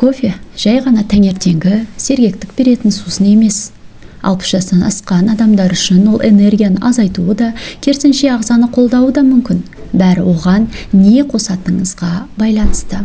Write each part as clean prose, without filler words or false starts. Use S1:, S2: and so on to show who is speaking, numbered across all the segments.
S1: Кофе жай ғана таңертеңгі сергектік беретін сусын емес. 60 жастан асқан адамдар үшін ол энергияны азайтуы да, керісінше ағзаны қолдауы да мүмкін. Бәрі оған не қосатыныңызға байланысты.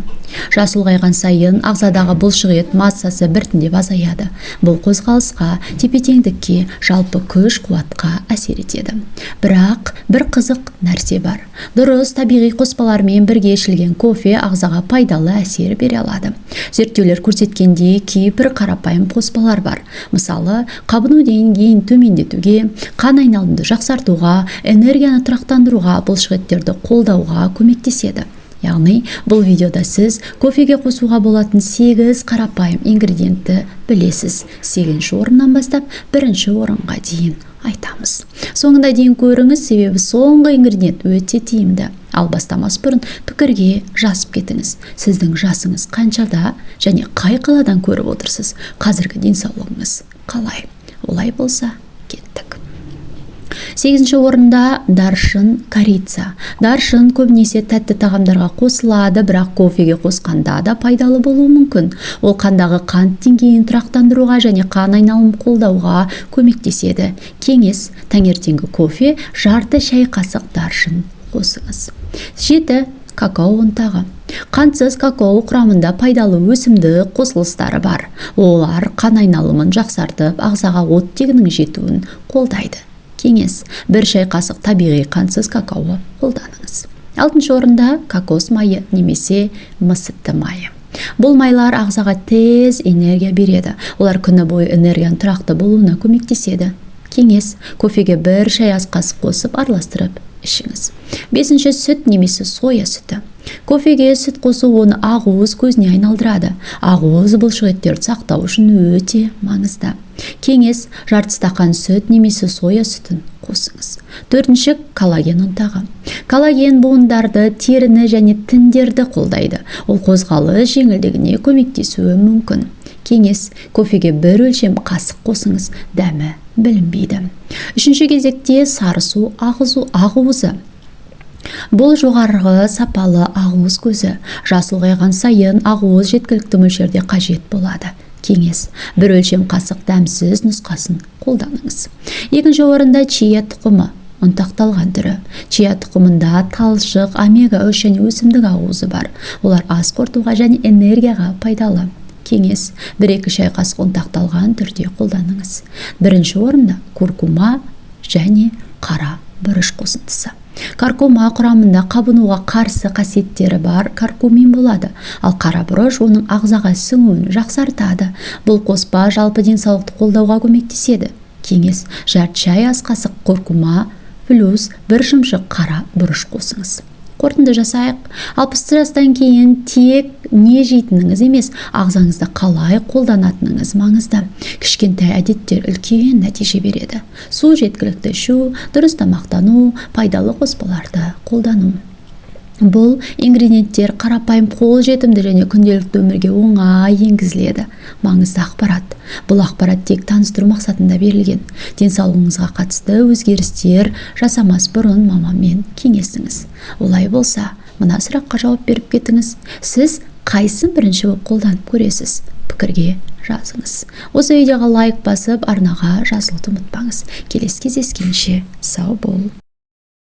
S1: Жас ұлғайған сайын ағзадағы бұлшық массасы біртіндеп азаяды. Бұл қозғалысқа, тепе-теңдікке, жалпы күш-қуатқа әсер етеді. Бірақ бір қызық нәрсе бар. Дұрыс табиғи қоспалармен бірге ішілген кофе ағзаға пайдалы әсер бере алады. Зерттеулер көрсеткендей, кейбір қарапайым қоспалар бар. Мысалы, қабыну деңгейін төмендетуге, қан айналымды жақсартуға, энергияны тұрақтандыруға, бұлшықеттерді қолдауға көмектеседі. Яғни, бұл видеода сіз кофеге қосуға болатын 8 қарапайым ингредиентті білесіз. 8-ші орыннан бастап 1-ші орынға дейін айтамыз. Соңында дейін көріңіз, себебі соңғы ингредиент өте тиімді. Ал бастамас бұрын пікірге жазып кетіңіз. Сіздің жасыңыз қаншада және қай қаладан көріп отырсыз? Қазіргі денсаулығыңыз қалай? Олай болса, кеттік. 8-ші орында даршын корица. Даршын көбінесе тәтті тағамдарға қосылады, бірақ кофеге қосқанда да пайдалы болуы мүмкін. Ол қандағы қант деңгейін тұрақтандыруға және қан айналымын қолдауға көмектеседі. Кеңес: таңертеңгі кофе жарты шай қасық даршын қосыңыз. 7. Какао ұнтағы. Қантсыз какао құрамында пайдалы өсімдік қосылыстары бар. Олар қан айналымын жақсартып, ағзаға оттегінің жетуін қолдайды. Кеңес: 1 шай қасық табиғи қантсыз какао қолданыңыз. 6-ші орында кокос майы немесе мысытты майы. Бұл майлар ағзаға тез энергия береді. Олар күні бойы энергияның тұрақты болуына көмектеседі. Кеңес: кофеге 1 шай ас қасық қосып араластырып ішіңіз. 5-ші сүт немесе соя сүті. Кофеге сүт қосу оны ақуыз көзіне айналдырады. Ақуыз бұлшықеттерді сақтау үшін өте маңызды. Кеңес: жарты стақан сүт немесе соя сүтін қосыңыз. 4-ші коллаген ұнтағы. Коллаген буындарды, теріні және тіндерді қолдайды. Ол қозғалыс жеңілдігіне көмектесуі мүмкін. Кеңес: кофеге 1 өлшем қасық қосыңыз, дәмі білінбейді. 3-ші кезекте сары су ақуызы. Бұл жоғарғы сапалы ақуыз көзі. Жас ұлғайған сайын ақуыз жеткілікті мөлшерде қажет болады. Кеңес: 1 өлшем қасық дәмсіз нұсқасын қолданыңыз. 2-ші орында чия тұқымы ұнтақталған түрі. Чия тұқымында талшық, омега-3 және өсімдік ақуызы бар. Олар ас қорытуға және энергияға пайдалы. Кеңес: 1-2 шай қасық ұнтақталған түрде қолданыңыз. 1-ші орында куркума және қара бұрыш қосындысы. Каркума құрамында қабынуға қарсы қасиеттері бар каркумин болады, ал қара бұрыш оның ағзаға сіңуін жақсартады. Бұл қоспа жалпы денсаулықты қолдауға көмектеседі. Кеңес: жарты шай ас қасық куркума плюс 1 шымшық қара бұрыш қосыңыз. Қорытынды жасайық. 60 жастан кейін тек не жейтініңіз емес, ағзаңызды қалай қолданатыныңыз маңызды. Кішкентай әдеттер үлкен нәтиже береді. Су жеткілікті ішу, дұрыс тамақтану, пайдалы қоспаларды қолдану. Бұл ингредиенттер қарапайым, қолжетімді және күнделікті өмірге оңай енгізіледі. Маңызды ақпарат. Бұл ақпарат тек таныстыру мақсатында берілген. Денсаулығыңызға қатысты өзгерістер жасамас бұрын маманмен кеңесіңіз. Олай болса, мына сұраққа жауап беріп кетіңіз. Сіз қайсын бірінші болып қолданып көресіз? Пікірге жазыңыз. Осы видеоға лайк басып, арнаға жазылуды ұмытпаңыз. Келесі кездескенше сау бол.